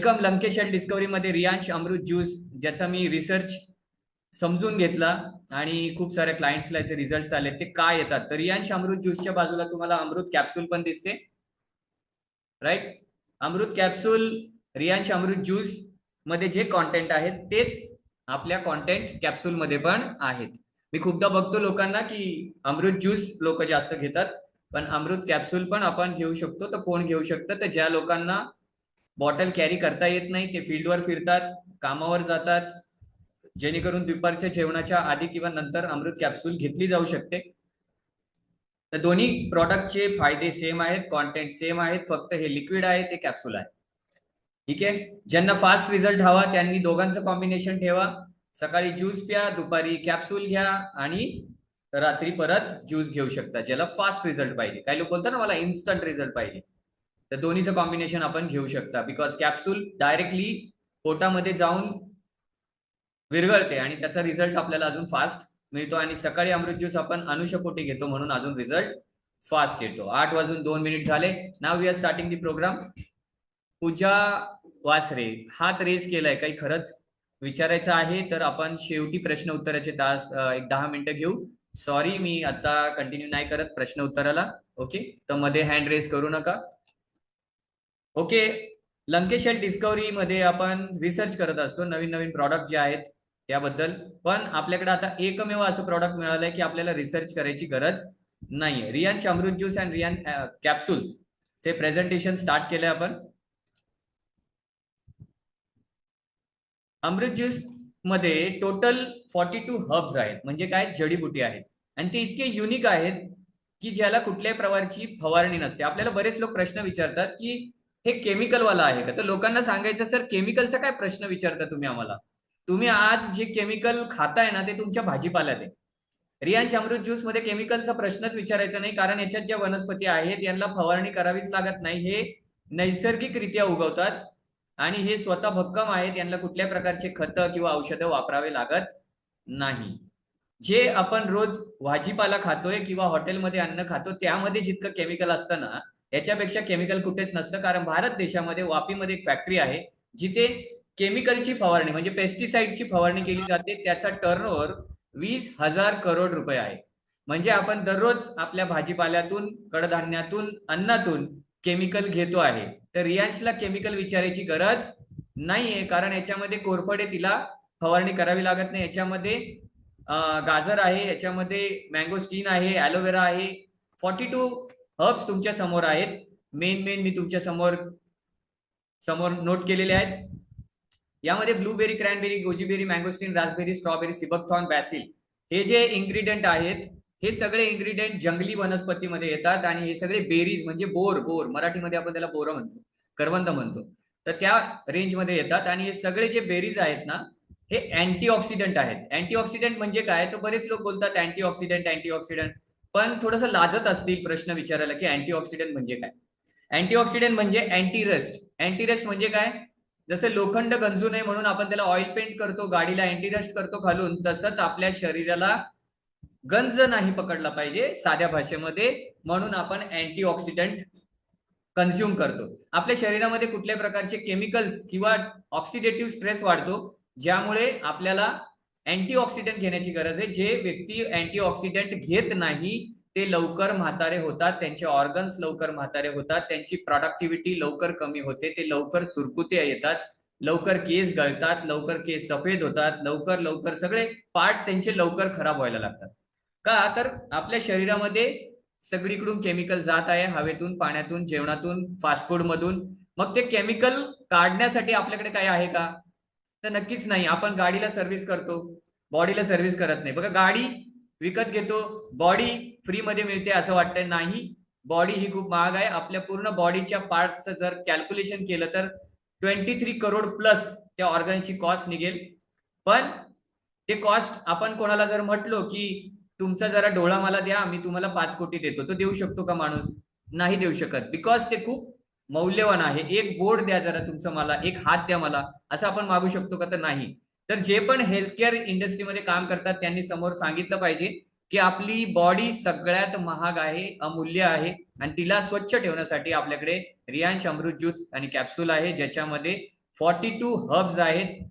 Welcome Lankesh health discovery मध्ये रियांश अमृत juice, ज्याचा मी research समजून घेतला आणि खूप साऱ्या क्लायंट्सला याचे रिझल्ट आले. ते काय येतात तर रियांश अमृत ज्यूसच्या बाजूला तुम्हाला अमृत कॅप्सूल पण दिसते, राईट. अमृत कॅप्सूल, रियांश अमृत ज्यूस मध्ये जे कॉन्टेंट आहेत तेच आपल्या कॉन्टेंट कॅप्सूल मध्ये पण आहेत. मी खूपदा बघतो लोकांना की अमृत ज्यूस लोक जास्त घेतात, पण अमृत कॅप्सूल पण आपण घेऊ शकतो. तर कोण घेऊ शकतं? तर ज्या लोकांना बॉटल कॅरी करता येत नाही, ते फील्डवर फिरतात, कामावर जातात, जेणेकरून दुपारच्या जेवणाच्या आधी किंवा नंतर अमृत कॅप्सूल घेतली जाऊ शकते. तर दोन्ही प्रॉडक्टचे फायदे सेम आहेत, कॉन्टेंट सेम आहेत, फक्त हे लिक्विड आहे, ते कॅप्सूल आहे. ठीक आहे. ज्यांना फास्ट रिझल्ट हवा त्यांनी दोघांचं कॉम्बिनेशन ठेवा. सकाळी ज्यूस प्या, दुपारी कॅप्सूल घ्या आणि रात्री परत ज्यूस घेऊ शकता. ज्याला फास्ट रिझल्ट पाहिजे, काही लोक बोलतात ना मला इन्स्टंट रिझल्ट पाहिजे, तर दोन्हीचं कॉम्बिनेशन आपण घेऊ शकता. बिकॉज कॅप्सूल डायरेक्टली पोटामध्ये जाऊन विरघळते आणि त्याचा रिझल्ट आपल्याला अजून फास्ट मिळतो. आणि सकाळी अमृत ज्यूस आपण अनुषपोटी घेतो म्हणून अजून रिझल्ट फास्ट येतो. 8:02 झाले. Now we are starting the programme. Pooja वासरे हात रेस केलाय, काही खरंच विचारायचं आहे तर आपण शेवटी प्रश्न उत्तराचे तास एक 10 मिनिटं घेऊ. सॉरी, मी आता कंटिन्यू नाही करत प्रश्न उत्तराला. ओके, तर मध्ये हँड रेस करू नका. ओके, लंकेश हेल्थ डिस्कवरी मध्ये आपण रिसर्च करत असतो नवीन नवीन प्रॉडक्ट जे आहेत त्याबद्दल. पण आपल्याकडे आता एकमेव असं प्रॉडक्ट मिळालंय की आपल्याला रिसर्च करायची गरज नाहीये. रियांश अमृत ज्यूस अँड रियान कॅप्सूल्स चे प्रेझेंटेशन स्टार्ट केलंय आपण. अमृत ज्यूस मध्ये टोटल 42 हर्ब्स आहेत, म्हणजे काय, जडीबुटी आहेत. आणि ते इतके युनिक आहेत की ज्याला कुठल्याही प्रकारची फवारणी नसते. आपल्याला बरेच लोक प्रश्न विचारतात की हे केमिकल वाला आहे का? तर लोकांना सांगायचं, सर केमिकलचा काय प्रश्न विचारता तुम्ही आम्हाला? तुम्ही आज जे केमिकल खाताय ना ते तुमच्या भाजीपाल्यात आहे. रियांश अमृत ज्यूस मध्ये केमिकलचा प्रश्नच विचारायचा नाही, कारण याच्यात ज्या वनस्पती आहेत यांना फवारणी करावीच लागत नाही. हे नैसर्गिकरित्या उगवतात आणि हे स्वतः भक्कम आहेत. यांना कुठल्या प्रकारचे खतं किंवा औषधं वापरावे लागत नाही. जे आपण रोज भाजीपाला खातोय किंवा हॉटेलमध्ये अन्न खातो त्यामध्ये जितकं केमिकल असतं ना, याच्यापेक्षा केमिकल कुठेच नसतं. कारण भारत देशामध्ये वापीमध्ये एक फॅक्टरी आहे जिथे केमिकलची फवारणी म्हणजे पेस्टिसाइडची फवारणी केली जाते. त्याचा टर्नओव्हर 20,000 करोड रुपये आहे. म्हणजे आपण दररोज आपल्या भाजीपाल्यातून, कडधान्यातून, अन्नातून केमिकल घेतो आहे. तर रियांशला केमिकल विचारायची गरज नाहीये, कारण याच्यामध्ये कोरफड, तिला फवारणी करावी लागत नाही. याच्यामध्ये गाजर आहे, याच्यामध्ये मँगोस्टीन आहे, ॲलोवेरा आहे. 42 हर्ब्स तुमच्या समोर आहेत. मेन मी तुमच्या समोर नोट केलेले आहेत. यामध्ये blueberry, cranberry, goji berry, mangosteen, raspberry, strawberry, sea buckthorn, basil हे जे इन्ग्रेडियंट आहेत, हे सगळे इन्ग्रेडियंट जंगली वनस्पतीमध्ये येतात. आणि हे सगळे बेरीज म्हणजे बोर मराठीमध्ये आपण त्याला बोर म्हणतो, करवंद म्हणतो, तर त्या रेंजमध्ये येतात. आणि हे सगळे जे बेरीज आहेत ना, हे अँटीऑक्सिडंट आहेत. अँटीऑक्सिडंट म्हणजे काय? तर बरेच लोक बोलतात अँटीऑक्सिडंट, पण थोडंसं लाजत असतील प्रश्न विचारायला की अँटीऑक्सिडंट म्हणजे काय. अँटीऑक्सिडंट म्हणजे अँटीरस्ट म्हणजे काय? जसं लोखंड गंजू नये म्हणून आपण त्याला ऑइल पेंट करतो, गाडीला अँटीरस्ट करतो खालून, तसंच आपल्या शरीराला गंज नाही पकडला पाहिजे साध्या भाषेमध्ये, म्हणून आपण अँटीऑक्सिडंट कन्झ्युम करतो. आपल्या शरीरामध्ये कुठल्या प्रकारचे केमिकल्स किंवा ऑक्सिडेटिव्ह स्ट्रेस वाढतो, ज्यामुळे आपल्याला अँटीऑक्सिडंट घेण्याची गरज आहे. जे व्यक्ती अँटीऑक्सिडंट घेत नाही ते लवकर म्हातारे होतात, त्यांचे ऑर्गन्स लवकर म्हातारे होतात, त्यांची प्रोडक्टिव्हिटी लवकर कमी होते, ते लवकर सुरकुत्या येतात, लवकर केस गळतात, लवकर केस सफेद होतात, लवकर सगळे पार्ट्स त्यांचे लवकर खराब व्हायला लागतात. का? तर आपल्या शरीरामध्ये सगळीकडून केमिकल जात आहे, हवेतून, पाण्यातून, जेवणातून, फास्ट फूड मधून. मग ते केमिकल काढण्यासाठी आपल्याकडे काय आहे का? तर नक्कीच नाही. आपण गाडीला सर्व्हिस करतो, बॉडीला सर्व्हिस करत नाही. बघा, गाडी विकत घेतो, बॉडी फ्री मध्ये मिळते असं वाटतंय. नाही, बॉडी ही खूप महाग आहे. आपल्या पूर्ण बॉडीच्या पार्ट्सचं जर कॅल्क्युलेशन केलं तर 23 करोड प्लस त्या ऑर्गन्सची कॉस्ट निघेल. पण ते कॉस्ट आपण कोणाला जर म्हटलो की तुमचा जरा डोळा मला द्या, मी तुम्हाला 5 कोटी देतो, तो देऊ शकतो का माणूस? नाही देऊ शकत, बिकॉज ते खूप मौल्यवान आहे. एक बोर्ड द्या जरा तुमचं मला, एक हात द्या मला, असं आपण मागू शकतो का? तर नाही. तर जे पण हेल्थकेअर इंडस्ट्रीमध्ये काम करतात त्यांनी समोर सांगितलं पाहिजे की आपली बॉडी सगळ्यात महाग आहे, अमूल्य आहे, आणि तिला स्वच्छ ठेवण्यासाठी आपल्याकडे रियांश अमृत ज्यूस आणि कॅप्सूल आहे, ज्याच्यामध्ये 42 हब्स आहेत.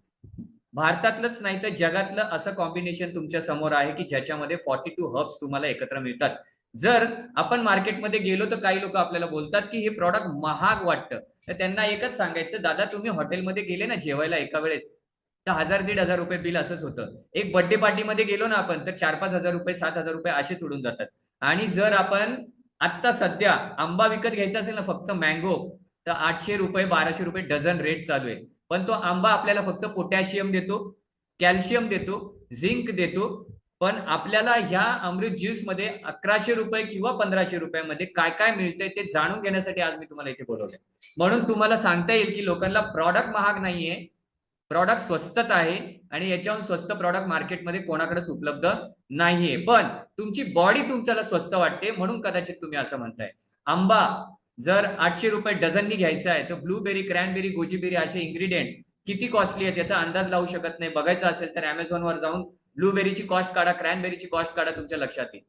भारतातलंच नाही तर जगातलं असं कॉम्बिनेशन तुमच्या समोर आहे की ज्याच्यामध्ये 42 हब्स तुम्हाला एकत्र मिळतात. जर आपण मार्केटमध्ये गेलो तर काही लोक आपल्याला बोलतात की हे प्रॉडक्ट महाग वाटतं, तर त्यांना एकच सांगायचं, दादा तुम्ही हॉटेलमध्ये गेले ना जेवायला एका वेळेस, तर 1,000-1,500 बिल असंच होतं. एक बर्थडे पार्टीमध्ये गेलो ना आपण तर 4-5 हजार रुपये, 7,000 रुपये असेच उडून जातात. आणि जर आपण आत्ता सध्या आंबा विकत घ्यायचा असेल ना फक्त मँगो, तर 800 रुपये 1,200 रुपये डझन रेट चालू आहे. पण तो आंबा आपल्याला फक्त पोटॅशियम देतो, कॅल्शियम देतो, झिंक देतो. पण आपल्याला ह्या अमृत ज्यूस मध्ये 1,100 रुपये किंवा 1,500 रुपयामध्ये काय काय मिळतंय ते जाणून घेण्यासाठी आज मी तुम्हाला इथे बोलवलंय. म्हणून तुम्हाला सांगता येईल की लोकांना प्रॉडक्ट महाग नाहीये, प्रॉडक्ट स्वस्तच आहे आणि याच्याहून स्वस्त प्रॉडक्ट मार्केटमध्ये कोणाकडेच उपलब्ध नाहीये. पण तुमची बॉडी तुमच्याला स्वस्त वाटते म्हणून कदाचित तुम्ही असं म्हणताय. आंबा जर 800 रुपये डझननी घ्यायचा आहे तर ब्लूबेरी, क्रॅनबेरी, गोजीबेरी असे इन्ग्रेडियंट किती कॉस्टली आहे त्याचा अंदाज लावू शकत नाही. बघायचं असेल तर अमेझॉनवर जाऊन ब्लूबेरीची कॉस्ट काढा, क्रॅनबेरीची कॉस्ट काढा, तुमच्या लक्षात येईल.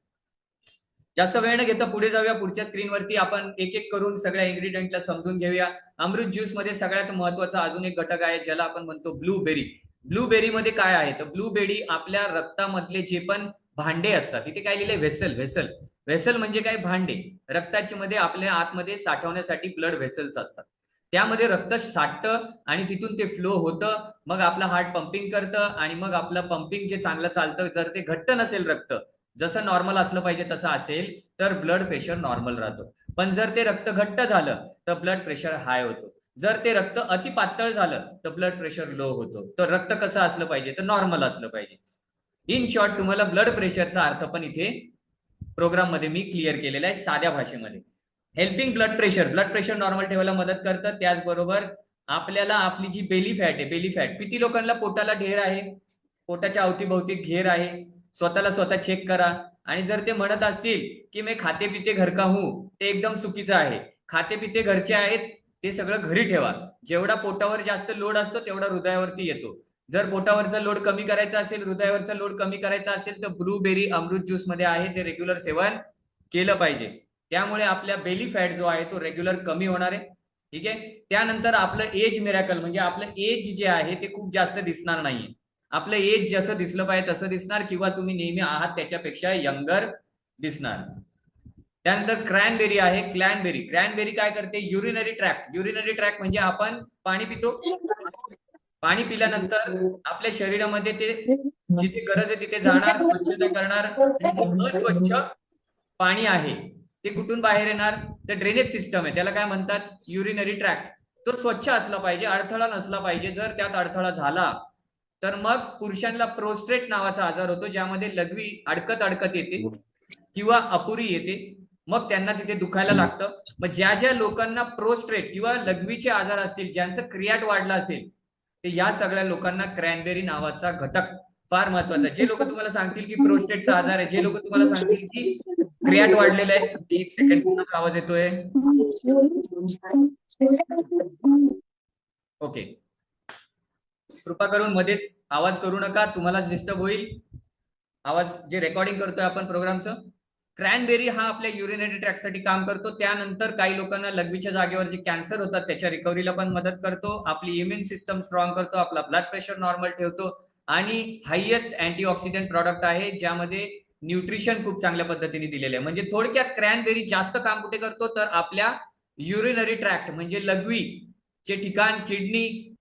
जास्त वेळ न घेता पुढे जाऊया. पुढच्या स्क्रीनवरती आपण एक एक करून सगळ्या इन्ग्रेडियंटला समजून घेऊया. अमृत ज्यूस मध्ये सगळ्यात महत्वाचा अजून एक घटक आहे ज्याला आपण म्हणतो ब्लूबेरी. ब्लूबेरी मध्ये काय आहे तर ब्लूबेरी आपल्या रक्तामधले जे पण भांडे असतात, इथे काय लिहिले व्हेसल, व्हेसल व्हेसल म्हणजे काय, भांडे. रक्ताची मध्ये आपल्या आतमध्ये साठवण्यासाठी ब्लड व्हेसल्स असतात, त्यामध्ये रक्त साठतं आणि तिथून ते फ्लो होतं. मग आपलं हार्ट पंपिंग करतं आणि मग आपलं पंपिंग जे चांगलं चालतं, जर ते घट्ट नसेल रक्त, जसं नॉर्मल असलं पाहिजे तसं असेल तर ब्लड प्रेशर नॉर्मल राहतो. पण जर ते रक्त घट्ट झालं तर ब्लड प्रेशर हाय होतो. जर ते रक्त अति पातळ झालं तर ब्लड प्रेशर लो होतो. तर रक्त कसं असलं पाहिजे तर नॉर्मल असलं पाहिजे. इन शॉर्ट तुम्हाला ब्लड प्रेशरचा अर्थ पण इथे प्रोग्राम मध्ये मी क्लिअर केलेला आहे साध्या भाषेमध्ये. Helping blood pressure, blood pressure normal ठेवायला मदत करतं. त्याचबरोबर आपल्याला आपली जी बेली फॅट आहे, बेली फॅट, किती लोकांना पोटाला ढेर आहे, पोटाच्या अवतीभोवती घेर आहे, स्वतःला स्वतः चेक करा. आणि जर ते म्हणत असतील की मी खाते पिते घर का हूं, ते एकदम चुकीचं आहे. खाते पिते घरचे आहेत ते सगळं घरी ठेवा. जेवढा पोटावर जास्त लोड असतो तेवढा हृदयावरती येतो. जर पोटावरचा लोड कमी करायचा असेल, हृदयावरचा लोड कमी करायचा असेल तर ब्लूबेरी अमृत ज्यूस मध्ये आहे ते रेग्युलर सेवन केलं पाहिजे. त्यामुळे आपल्या बेली फॅट जो आहे तो रेग्युलर कमी होणार आहे. ठीक आहे. त्यानंतर आपलं एज मिरॅकल म्हणजे आपलं एज जे आहे ते खूप जास्त दिसणार नाहीये. आपलं एज जसं दिसलं पाहिजे तसं दिसणार किंवा तुम्ही नेहमी आहात त्याच्यापेक्षा यंगर दिसणार. त्यानंतर क्रॅनबेरी आहे, क्लॅनबेरी. क्रॅनबेरी काय करते, युरिनरी ट्रॅक्ट, युरिनरी ट्रॅक्ट म्हणजे आपण पाणी पितो, पाणी पिल्यानंतर आपल्या शरीरामध्ये ते जिथे गरज आहे तिथे जाणार, स्वच्छता करणार. अस्वच्छ पाणी आहे ते कुठून बाहेर येणार, तर ड्रेनेज सिस्टम आहे त्याला काय म्हणतात, युरिनरी ट्रॅक्ट. तो स्वच्छ असला पाहिजे, अडथळा नसला पाहिजे. जर त्यात अडथळा झाला तर मग पुरुषांना प्रोस्ट्रेट नावाचा आजार होतो, ज्यामध्ये लघवी अडकत अडकत येते किंवा अपुरी येते, मग त्यांना तिथे दुखायला लागतं. मग ज्या ज्या लोकांना प्रोस्ट्रेट किंवा लघवीचे आजार असतील, ज्यांचं क्रियाट वाढलं असेल, ते या सगळ्या लोकांना क्रॅनबेरी नावाचा घटक फार महत्वाचा. जे लोक तुम्हाला सांगतील की प्रोस्टेटचा आजार आहे, जे लोक तुम्हाला सांगतील की क्रियाट वाढलेला आहे, एक सेकंड कोणाचा आवाज येतोय, ओके, कृपा करून मध्येच आवाज करू नका, तुम्हाला डिस्टर्ब होईल आवाज जे रेकॉर्डिंग करतोय आपण प्रोग्रामचं. क्रॅनबेरी हा आपल्या युरिनरी ट्रॅक्टसाठी काम करतो. त्यानंतर काही लोकांना लघवीच्या जागेवर जे कॅन्सर होतात त्याच्या रिकव्हरीला पण मदत करतो, आपली इम्युन सिस्टम स्ट्रॉंग करतो, आपला ब्लड प्रेशर नॉर्मल ठेवतो आणि हायएस्ट अँटीऑक्सिडंट प्रॉडक्ट आहे ज्यामध्ये न्यूट्रिशन खूप चांगल्या पद्धतीने दिलेलं आहे. म्हणजे थोडक्यात क्रॅनबेरी जास्त काम कुठे करतो तर आपल्या युरिनरी ट्रॅक्ट म्हणजे लघवीचे ठिकाण, किडनी